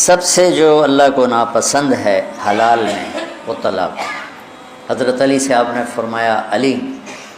سب سے جو اللہ کو ناپسند ہے حلال میں وہ طلاق۔ حضرت علی سے آپ نے فرمایا علی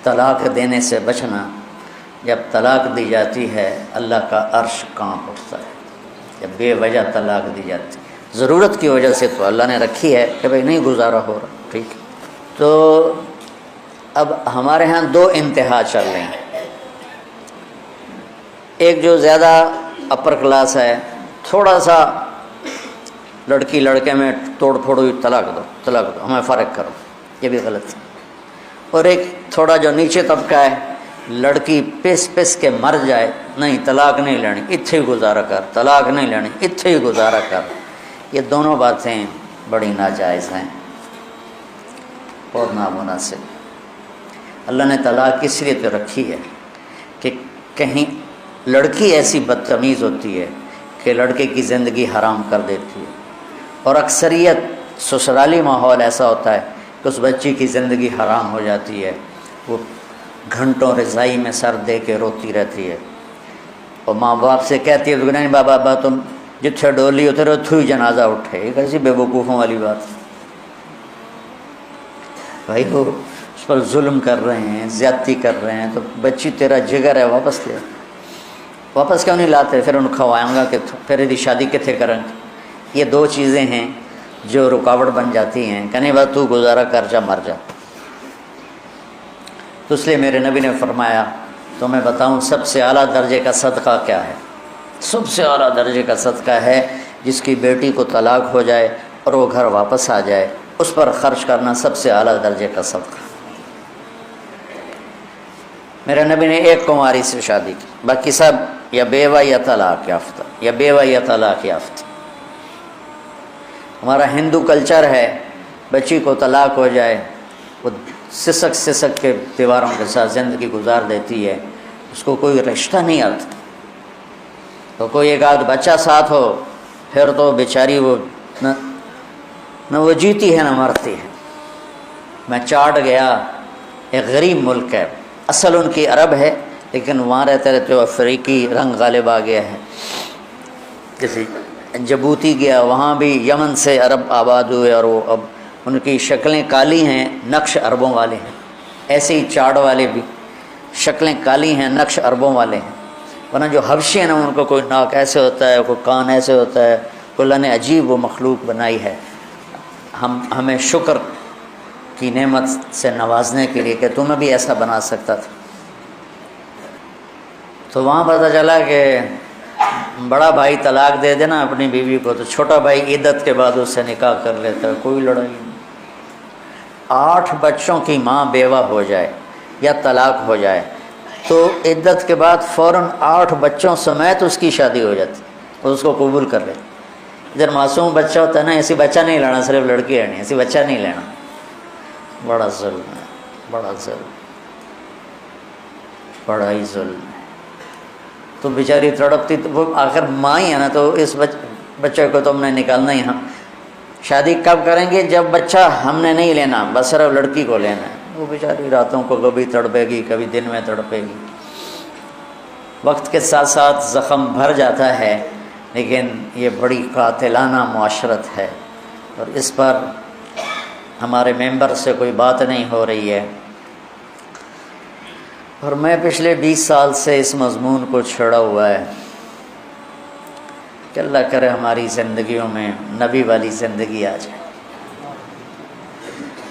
طلاق دینے سے بچنا، جب طلاق دی جاتی ہے اللہ کا عرش کانپ اٹھتا ہے، جب بے وجہ طلاق دی جاتی ہے، ضرورت کی وجہ سے تو اللہ نے رکھی ہے کہ بھئی نہیں گزارا ہو رہا، ٹھیک ہے۔ تو اب ہمارے ہاں دو انتہا چل رہی ہیں، ایک جو زیادہ اپر کلاس ہے، تھوڑا سا لڑکی لڑکے میں توڑ پھوڑ ہوئی طلاق دو ہمیں فرق کرو، یہ بھی غلط ہے۔ اور ایک تھوڑا جو نیچے طبقہ ہے، لڑکی پس پس کے مر جائے، نہیں طلاق نہیں لینی اتھے ہی گزارا کر، طلاق نہیں لینی اتھے ہی گزارا کر، یہ دونوں باتیں بڑی ناجائز ہیں اور نامناسب۔ اللہ نے طلاق اس لیے تو رکھی ہے کہ کہیں لڑکی ایسی بدتمیز ہوتی ہے کہ لڑکے کی زندگی حرام کر دیتی ہے، اور اکثریت سسرالی ماحول ایسا ہوتا ہے کہ اس بچی کی زندگی حرام ہو جاتی ہے، وہ گھنٹوں رضائی میں سر دے کے روتی رہتی ہے، اور ماں باپ سے کہتی ہے نہیں بابا تم جتھے ڈولی ہوتے رہو تھوئی جنازہ اٹھے، یہ کیسی بے وقوفوں والی بات ہے بھائی، وہ اس پر ظلم کر رہے ہیں، زیادتی کر رہے ہیں، تو بچی تیرا جگر ہے واپس لے، واپس کیوں نہیں لاتے؟ پھر ان کھوائیں گا کہ پھر یہ شادی کتنے کریں گے؟ یہ دو چیزیں ہیں جو رکاوٹ بن جاتی ہیں کہ نہیں بات تو گزارا کر جا مر جا۔ تو اس لیے میرے نبی نے فرمایا تو میں بتاؤں سب سے اعلیٰ درجے کا صدقہ کیا ہے؟ سب سے اعلیٰ درجے کا صدقہ ہے جس کی بیٹی کو طلاق ہو جائے اور وہ گھر واپس آ جائے، اس پر خرچ کرنا سب سے اعلیٰ درجے کا صدقہ۔ میرے نبی نے ایک کنواری سے شادی کی، باقی سب یا بیوہ یا طلاق یافتہ، یا بیوہ یا طلاق یافتہ۔ ہمارا ہندو کلچر ہے بچی کو طلاق ہو جائے وہ سسک کے دیواروں کے ساتھ زندگی گزار دیتی ہے، اس کو کوئی رشتہ نہیں آتا، تو کوئی ایک آدھ بچہ ساتھ ہو پھر تو بیچاری وہ نہ وہ جیتی ہے نہ مرتی ہے۔ میں چاڈ گیا، ایک غریب ملک ہے، اصل ان کی عرب ہے لیکن وہاں رہتے رہتے افریقی رنگ غالب آ گیا ہے۔ کسی جبوتی گیا، وہاں بھی یمن سے عرب آباد ہوئے، اور وہ اب ان کی شکلیں کالی ہیں، نقش عربوں والے ہیں، ایسے ہی چاڈ والے بھی شکلیں کالی ہیں، نقش عربوں والے ہیں۔ ورنہ جو حبشی ہیں نا ان کو کوئی ناک ایسے ہوتا ہے، کوئی کان ایسے ہوتا ہے، اللہ نے عجیب وہ مخلوق بنائی ہے ہمیں شکر کی نعمت سے نوازنے کے لیے کہ تمہیں بھی ایسا بنا سکتا تھا۔ تو وہاں پتہ چلا کہ بڑا بھائی طلاق دے دینا اپنی بیوی کو تو چھوٹا بھائی عدت کے بعد اس سے نکاح کر لیتا ہے، کوئی لڑائی نہیں۔ 8 بچوں کی ماں بیوہ ہو جائے یا طلاق ہو جائے تو عدت کے بعد فوراً 8 بچوں سمیت اس کی شادی ہو جاتی اور اس کو قبول کر لیتے۔ ادھر معصوم بچہ ہوتا ہے نا، ایسی بچہ نہیں لینا، صرف لڑکی ہے نہیں، ایسی بچہ نہیں لینا، بڑا ظلم ہے، بڑا ظلم، بڑا ہی ظلم ہے۔ تو بیچاری تڑپتی، تو وہ آخر ماں ہی ہے نا، تو اس بچے کو تو ہم نے نکالنا ہی۔ ہم شادی کب کریں گے؟ جب بچہ ہم نے نہیں لینا، بس صرف لڑکی کو لینا ہے۔ وہ بیچاری راتوں کو کبھی تڑپے گی، کبھی دن میں تڑپے گی، وقت کے ساتھ ساتھ زخم بھر جاتا ہے، لیکن یہ بڑی قاتلانہ معاشرت ہے، اور اس پر ہمارے ممبر سے کوئی بات نہیں ہو رہی ہے۔ اور میں پچھلے 20 سال سے اس مضمون کو چھیڑا ہوا ہے کہ اللہ کرے ہماری زندگیوں میں نبی والی زندگی آ جائے۔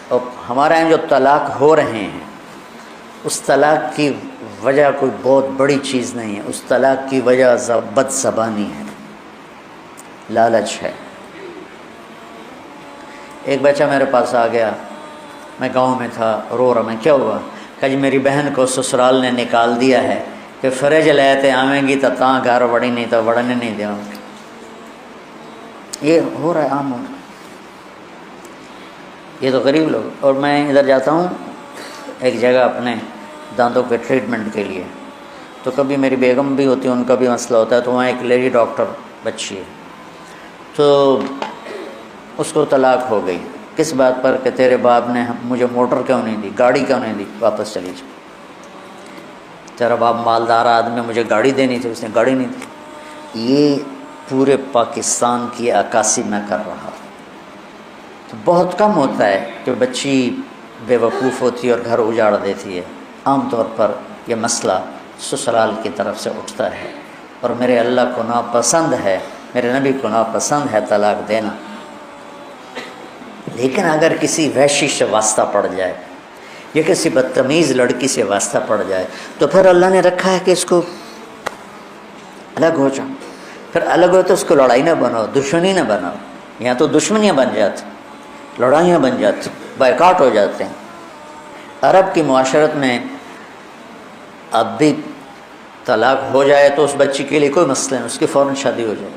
اور ہمارے یہاں جو طلاق ہو رہے ہیں اس طلاق کی وجہ کوئی بہت بڑی چیز نہیں ہے، اس طلاق کی وجہ بد زبانی ہے، لالچ ہے۔ ایک بچہ میرے پاس آ گیا، میں گاؤں میں تھا، رو رہا، میں کیا ہوا؟ کہ جی میری بہن کو سسرال نے نکال دیا ہے کہ فرج لیتے آویں گی تو تاں گھر وڑی نہیں تو وڑنے نہیں دیں گے۔ یہ ہو رہا ہے عام ہو رہا ہے۔ یہ تو غریب لوگ۔ اور میں ادھر جاتا ہوں ایک جگہ اپنے دانتوں کے ٹریٹمنٹ کے لیے، تو کبھی میری بیگم بھی ہوتی ہے، ان کا بھی مسئلہ ہوتا ہے، تو وہاں ایک لیڈی ڈاکٹر بچی ہے، تو اس کو طلاق ہو گئی۔ کس بات پر؟ کہ تیرے باپ نے مجھے موٹر کیوں نہیں دی، گاڑی کیوں نہیں دی، واپس چلی جا۔ تیرا باپ مالدار آدمی، مجھے گاڑی دینی تھی، اس نے گاڑی نہیں دی۔ یہ پورے پاکستان کی عکاسی میں کر رہا. تو بہت کم ہوتا ہے کہ بچی بے وقوف ہوتی ہے اور گھر اجاڑ دیتی ہے. عام طور پر یہ مسئلہ سسرال کی طرف سے اٹھتا ہے، اور میرے اللہ کو ناپسند ہے، میرے نبی کو ناپسند ہے طلاق دینا. لیکن اگر کسی وحشی سے واسطہ پڑ جائے یا کسی بدتمیز لڑکی سے واسطہ پڑ جائے تو پھر اللہ نے رکھا ہے کہ اس کو الگ ہو جاؤ. پھر الگ ہو تو اس کو لڑائی نہ بناؤ، دشمنی نہ بناؤ. یہاں تو دشمنیاں بن جاتی، لڑائیاں بن جاتی، بائیکاٹ ہو جاتے ہیں. عرب کی معاشرت میں اب بھی طلاق ہو جائے تو اس بچی کے لیے کوئی مسئلہ نہیں، اس کی فوراً شادی ہو جائے.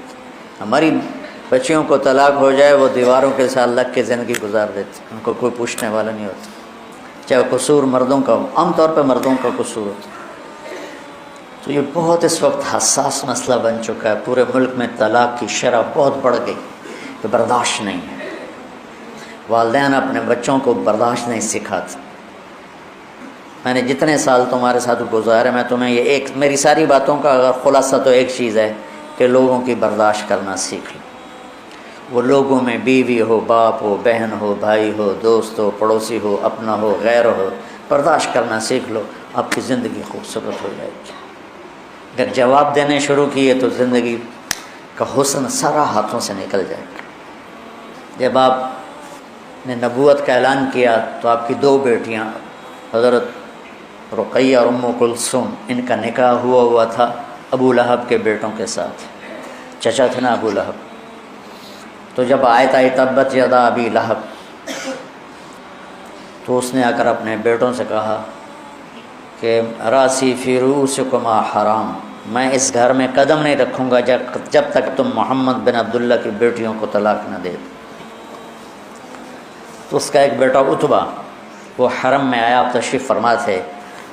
ہماری بچیوں کو طلاق ہو جائے وہ دیواروں کے ساتھ لگ کے زندگی گزار دیتے، ان کو کوئی پوچھنے والا نہیں ہوتا، چاہے قصور مردوں کا ہو. عام طور پہ مردوں کا قصور ہوتا. تو یہ بہت اس وقت حساس مسئلہ بن چکا ہے. پورے ملک میں طلاق کی شرح بہت بڑھ گئی کہ برداشت نہیں ہے. والدین اپنے بچوں کو برداشت نہیں سکھاتے. میں نے جتنے سال تمہارے ساتھ گزارے، میں تمہیں یہ ایک میری ساری باتوں کا اگر خلاصہ تو ایک چیز ہے کہ لوگوں کی برداشت کرنا سیکھ لو. وہ لوگوں میں بیوی ہو، باپ ہو، بہن ہو، بھائی ہو، دوست ہو، پڑوسی ہو، اپنا ہو، غیر ہو، برداشت کرنا سیکھ لو. آپ کی زندگی خوبصورت ہو جائے گی. اگر جواب دینے شروع کیے تو زندگی کا حسن سارا ہاتھوں سے نکل جائے گا. جب آپ نے نبوت کا اعلان کیا تو آپ کی 2 بیٹیاں حضرت رقیہ اور ام کلثوم، ان کا نکاح ہوا تھا ابو لہب کے بیٹوں کے ساتھ. چچا تھے نا ابو لہب. تو جب آیت آئی تبت یدا ابی لہب، تو اس نے آ کر اپنے بیٹوں سے کہا کہ راسی فی رؤوسکما حرام، میں اس گھر میں قدم نہیں رکھوں گا جب تک تم محمد بن عبداللہ کی بیٹیوں کو طلاق نہ دے دو. تو اس کا ایک بیٹا عتبہ وہ حرم میں آیا، آپ تشریف فرما تھے،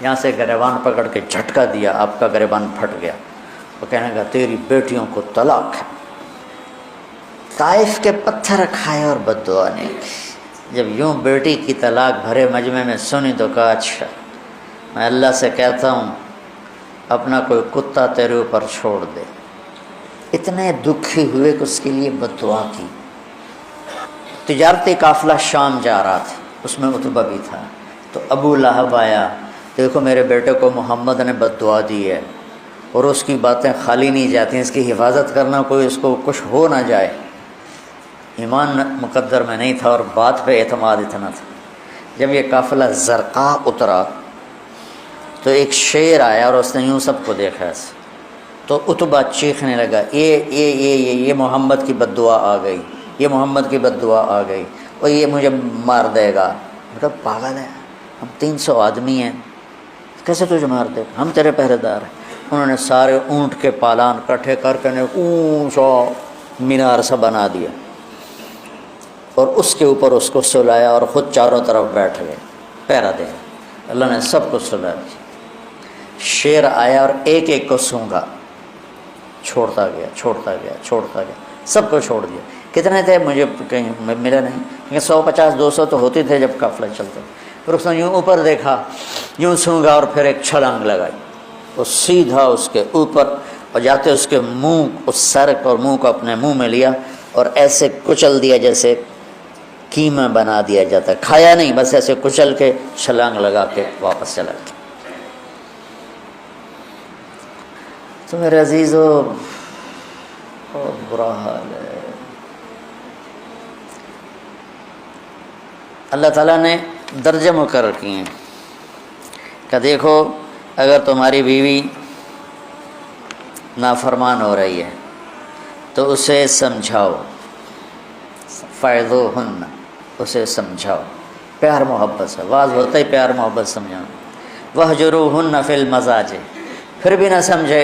یہاں سے گریبان پکڑ کے جھٹکا دیا، آپ کا گریبان پھٹ گیا. وہ کہنے لگا تیری بیٹیوں کو طلاق ہے. طائف کے پتھر کھائے اور بد دعا نہیں کی. جب یوں بیٹی کی طلاق بھرے مجمع میں سنی تو کہا اچھا، میں اللہ سے کہتا ہوں اپنا کوئی کتا تیرے اوپر چھوڑ دے. اتنے دکھی ہوئے کہ اس کے لیے بد دعا کی. تجارتی قافلہ شام جا رہا تھا، اس میں عتبہ بھی تھا. تو ابو لہب آیا، دیکھو میرے بیٹے کو محمد نے بد دعا دی ہے اور اس کی باتیں خالی نہیں جاتی، اس کی حفاظت کرنا، کوئی اس کو کچھ ہو نہ جائے. ایمان مقدر میں نہیں تھا اور بات پہ اعتماد اتنا تھا. جب یہ قافلہ زرقاء اترا تو ایک شیر آیا اور اس نے یوں سب کو دیکھا ایسے. تو عتبہ چیخنے لگا یہ محمد کی بد دعا آ گئی، یہ محمد کی بد دعا آ گئی، اور یہ مجھے مار دے گا. بیٹا پاگل ہے، ہم 300 آدمی ہیں، کیسے تجھے مار دے گا، ہم تیرے پہرے دار ہیں. انہوں نے سارے اونٹ کے پالان کٹھے کر کے اونچا مینار سا بنا دیا اور اس کے اوپر اس کو سلایا اور خود چاروں طرف بیٹھ گئے پہرا دے. اللہ نے سب کو سلا دیا. شیر آیا اور ایک ایک کو سونگا، چھوڑتا گیا، سب کو چھوڑ دیا. کتنے تھے مجھے کہیں ملا نہیں، لیکن 150-200 تو ہوتے تھے جب قافلہ چلتا. پھر اس نے یوں اوپر دیکھا، یوں سونگا اور پھر ایک چھلانگ لگائی، وہ سیدھا اس کے اوپر اور جاتے اس کے منہ، اس سر اور منہ کو اپنے منہ میں لیا اور ایسے کچل دیا جیسے قیمہ بنا دیا جاتا ہے. کھایا نہیں، بس ایسے کچل کے چھلانگ لگا کے واپس چلا گیا. تو میرے عزیزو بہت برا حال ہے. اللہ تعالیٰ نے درجے مقرر کیے ہیں کہ دیکھو اگر تمہاری بیوی نافرمان ہو رہی ہے تو اسے سمجھاؤ، فَعِظُوهُنَّ، اسے سمجھاؤ پیار محبت سے. واز ہوتا ہی پیار محبت سمجھانا. وَاهْجُرُوهُنَّ فِي الْمَضَاجِعِ، پھر بھی نہ سمجھے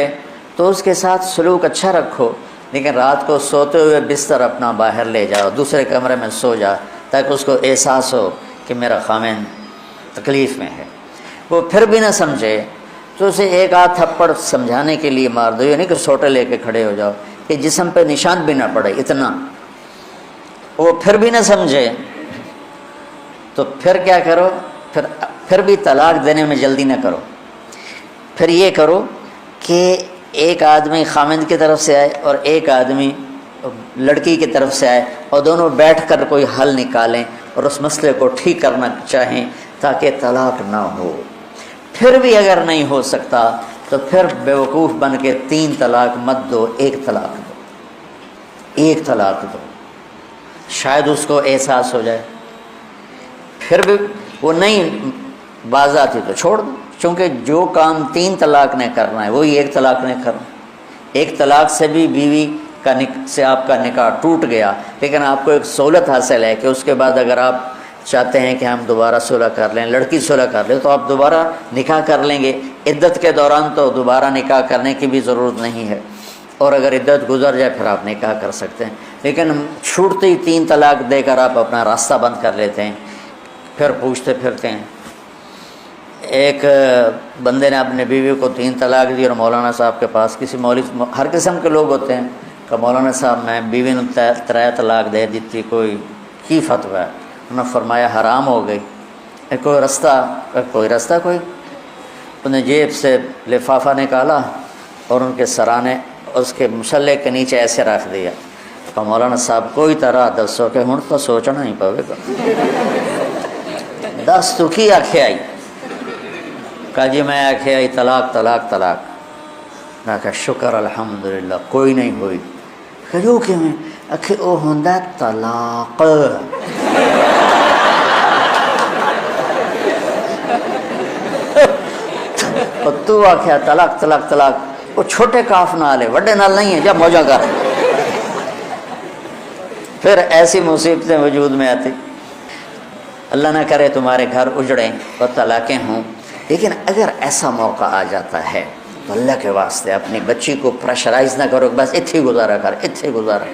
تو اس کے ساتھ سلوک اچھا رکھو، لیکن رات کو سوتے ہوئے بستر اپنا باہر لے جاؤ، دوسرے کمرے میں سو جا تاکہ اس کو احساس ہو کہ میرا خاوند تکلیف میں ہے. وہ پھر بھی نہ سمجھے تو اسے ایک آدھ تھپڑ سمجھانے کے لیے مار دو. یہ نہیں کہ سوٹے لے کے کھڑے ہو جاؤ کہ جسم پہ نشان بھی نہ پڑے اتنا. وہ پھر بھی نہ سمجھے تو پھر کیا کرو، پھر بھی طلاق دینے میں جلدی نہ کرو. پھر یہ کرو کہ ایک آدمی خامند کی طرف سے آئے اور ایک آدمی لڑکی کی طرف سے آئے اور دونوں بیٹھ کر کوئی حل نکالیں اور اس مسئلے کو ٹھیک کرنا چاہیں تاکہ طلاق نہ ہو. پھر بھی اگر نہیں ہو سکتا تو پھر بیوقوف بن کے 3 طلاق مت دو، 1 طلاق دو، 1 طلاق دو. شاید اس کو احساس ہو جائے. پھر بھی وہ نہیں باز آتی تو چھوڑ دو، چونکہ جو کام 3 طلاق نے کرنا ہے وہی 1 طلاق نے کرنا. 1 طلاق سے بھی بیوی سے آپ کا نکاح ٹوٹ گیا، لیکن آپ کو ایک سہولت حاصل ہے کہ اس کے بعد اگر آپ چاہتے ہیں کہ ہم دوبارہ صلح کر لیں، لڑکی صلح کر لے، تو آپ دوبارہ نکاح کر لیں گے. عدت کے دوران تو دوبارہ نکاح کرنے کی بھی ضرورت نہیں ہے، اور اگر عدت گزر جائے پھر آپ نکاح کر سکتے ہیں. لیکن چھوٹتے ہی 3 طلاق دے کر آپ اپنا راستہ بند کر لیتے ہیں، پھر پوچھتے پھرتے ہیں. ایک بندے نے اپنے بیوی کو 3 طلاق دی اور مولانا صاحب کے پاس، کسی مولوی، ہر قسم کے لوگ ہوتے ہیں، کہ مولانا صاحب میں بیوی نے 3 طلاق دے دیتی، کوئی کی فتویٰ ہے؟ انہوں نے فرمایا حرام ہو گئی. کوئی رستہ کوئی. انہوں نے جیب سے لفافہ نکالا اور ان کے سرانے اس کے مسلح کے نیچے ایسے رکھ دیا. تو مولانا صاحب کوئی طرح دسو کہ ہوں تو سوچنا ہی پوے گا. 10 تو کی آکھے آئی. کہا جی میں آکھے آئی طلاق طلاق طلاق. میں کہا شکر الحمدللہ کوئی نہیں ہوئی. کہ جو کہ میں آکھے او ہوندا طلاق. اور تو آکھیا طلاق طلاق طلاق. وہ چھوٹے کاف نال ہے، وڈے نال نہیں ہے، جب موجہ کر. پھر ایسی مصیبتیں وجود میں آتی. اللہ نہ کرے تمہارے گھر اجڑیں اور طلاقیں ہوں، لیکن اگر ایسا موقع آ جاتا ہے تو اللہ کے واسطے اپنی بچی کو پریشرائز نہ کرو، بس اتھے گزارا کر، اتھے گزارا.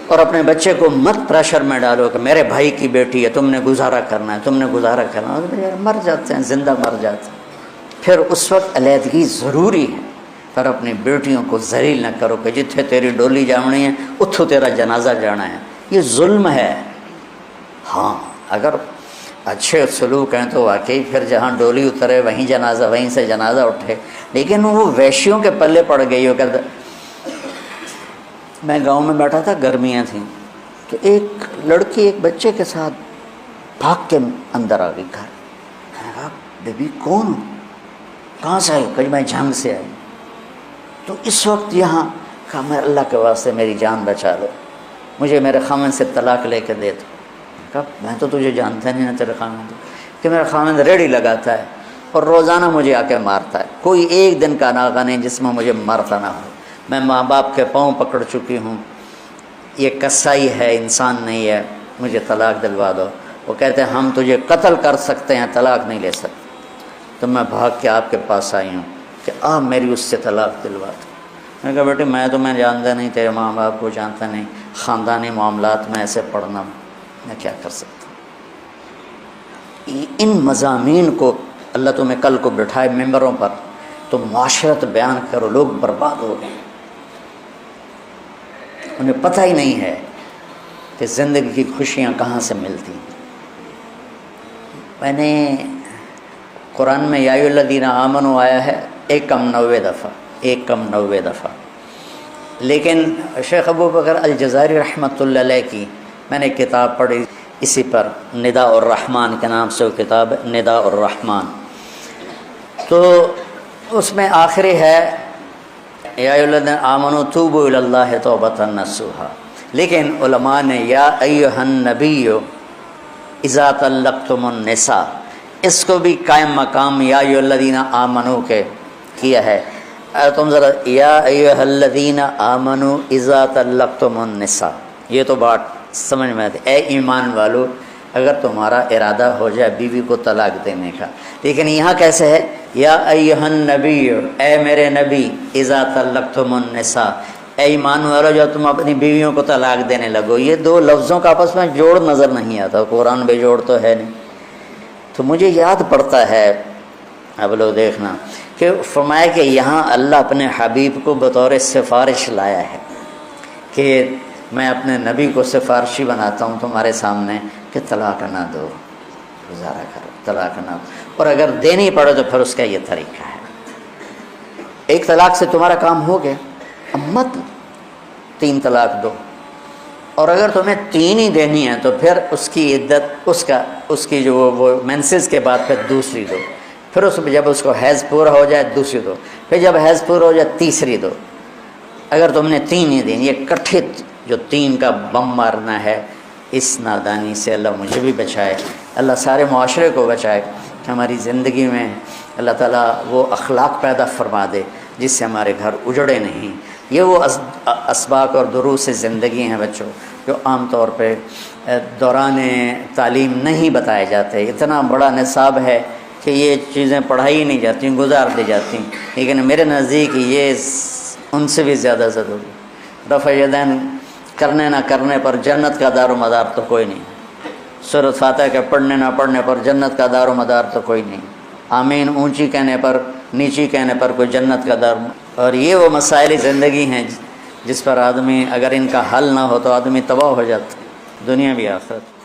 اور اپنے بچے کو مت پریشر میں ڈالو کہ میرے بھائی کی بیٹی ہے، تم نے گزارا کرنا ہے، تم نے گزارا کرنا ہے. یار مر جاتے ہیں، زندہ مر جاتے ہیں. پھر اس وقت علیحدگی ضروری ہے. پر اپنی بیٹیوں کو ذلیل نہ کرو کہ جتھے تیری ڈولی جانی ہے اتھو تیرا جنازہ جانا ہے. یہ ظلم ہے. ہاں اگر اچھے سلوک ہیں تو واقعی پھر جہاں ڈولی اترے وہیں جنازہ، وہیں سے جنازہ اٹھے. لیکن وہ ویشیوں کے پلے پڑ گئی ہو کر. میں گاؤں میں بیٹھا تھا، گرمیاں تھیں، تو ایک لڑکی ایک بچے کے ساتھ بھاگ کے اندر آ گئی گھر. میں کہا بیبی کون ہو، کہاں سے آئی؟ کہ میں جنگ سے آئی. تو اس وقت یہاں کہا میں اللہ کے واسطے میری جان بچا لو، مجھے میرے خامن سے طلاق لے کے دے دو. کہا میں تو تجھے جانتا نہیں نا تیرے خامن کہ میرا خامن ریڑھی لگاتا ہے اور روزانہ مجھے آ کے مارتا ہے. کوئی ایک دن کا ناغہ نہیں جس میں مجھے مارتا نہ ہو. میں ماں باپ کے پاؤں پکڑ چکی ہوں، یہ کسائی ہے، انسان نہیں ہے، مجھے طلاق دلوا دو. وہ کہتے ہیں ہم تجھے قتل کر سکتے ہیں، طلاق نہیں لے سکتے. تو میں بھاگ کے آپ کے پاس آئی ہوں کہ آپ میری اس سے طلاق دلوا دو. میں نے کہا بیٹے میں تمہیں جانتا نہیں، تیرے ماں باپ کو جانتا نہیں، خاندانی معاملات میں ایسے پڑھنا میں کیا کر سکتا ہوں. ان مضامین کو اللہ تمہیں کل کو بٹھائے ممبروں پر تو معاشرت بیان کرو، لوگ برباد ہو گئے. انہیں پتہ ہی نہیں ہے کہ زندگی کی خوشیاں کہاں سے ملتی ہیں. میں نے قرآن میں یا ایھا الذین آمنوا آیا ہے 190 دفعہ، 190 دفعہ. لیکن شیخ ابو بکر الجزائری رحمۃ اللہ علیہ کی میں نے کتاب پڑھی اسی پر، نداء الرحمن کے نام سے وہ کتاب ہے، نداء الرحمن. تو اس میں آخری ہے یا ایھا الذین آمنوا توبوا الی اللہ توبۃ نصوحا. لیکن علماء نے یا ایھا النبی اذا طلقتم النساء، اس کو بھی قائم مقام یا ایھا الذین آمنوا کے کیا ہے. تم ذرا یا ایھا الذین آمنوا اذا طلقتم النساء، یہ تو بات سمجھ میں آتی. اے ایمان والو اگر تمہارا ارادہ ہو جائے بیوی کو طلاق دینے کا. لیکن یہاں کیسے ہے یا ایھا النبی، اے میرے نبی، اذا طلقتم النساء، اے ایمان والو جب تم اپنی بیویوں کو طلاق دینے لگو. یہ دو لفظوں کا آپس میں جوڑ نظر نہیں آتا، قرآن بے جوڑ تو ہے نہیں. تو مجھے یاد پڑتا ہے، اب لوگ دیکھنا کہ فرمایا کہ یہاں اللہ اپنے حبیب کو بطور سفارش لایا ہے کہ میں اپنے نبی کو سفارشی بناتا ہوں تمہارے سامنے کہ طلاق نہ دو، گزارا کرو، طلاق نہ دو. اور اگر دینی پڑے تو پھر اس کا یہ طریقہ ہے. ایک طلاق سے تمہارا کام ہو گیا، اب مت 3 طلاق دو، اور اگر تمہیں 3 ہی دینی ہے تو پھر اس کی عدت اس کی جو وہ مینسز کے بعد پھر دوسری دو، پھر جب اس کو حیض پورا ہو جائے دوسری دو، پھر جب حیض پورا ہو جائے تیسری دو۔ اگر تم نے 3 ہی دینی، یہ کٹھے جو 3 کا بم مارنا ہے، اس نادانی سے اللہ مجھے بھی بچائے، اللہ سارے معاشرے کو بچائے، ہماری زندگی میں اللہ تعالیٰ وہ اخلاق پیدا فرما دے جس سے ہمارے گھر اجڑے نہیں۔ یہ وہ اسباق اور دروس زندگی ہیں بچوں جو عام طور پہ دوران تعلیم نہیں بتائے جاتے۔ اتنا بڑا نصاب ہے کہ یہ چیزیں پڑھائی نہیں جاتی، گزار دی جاتی، لیکن میرے نزدیک یہ ان سے بھی زیادہ ضروری۔ رفع یدین کرنے نہ کرنے پر جنت کا دار و مدار تو کوئی نہیں، سورۃ فاتحہ کے پڑھنے نہ پڑھنے پر جنت کا دار و مدار تو کوئی نہیں، آمین اونچی کہنے پر نیچی کہنے پر کوئی جنت کا دار۔ اور یہ وہ مسائل زندگی ہیں جس پر آدمی اگر ان کا حل نہ ہو تو آدمی تباہ ہو جاتا ہے، دنیا بھی آخرت۔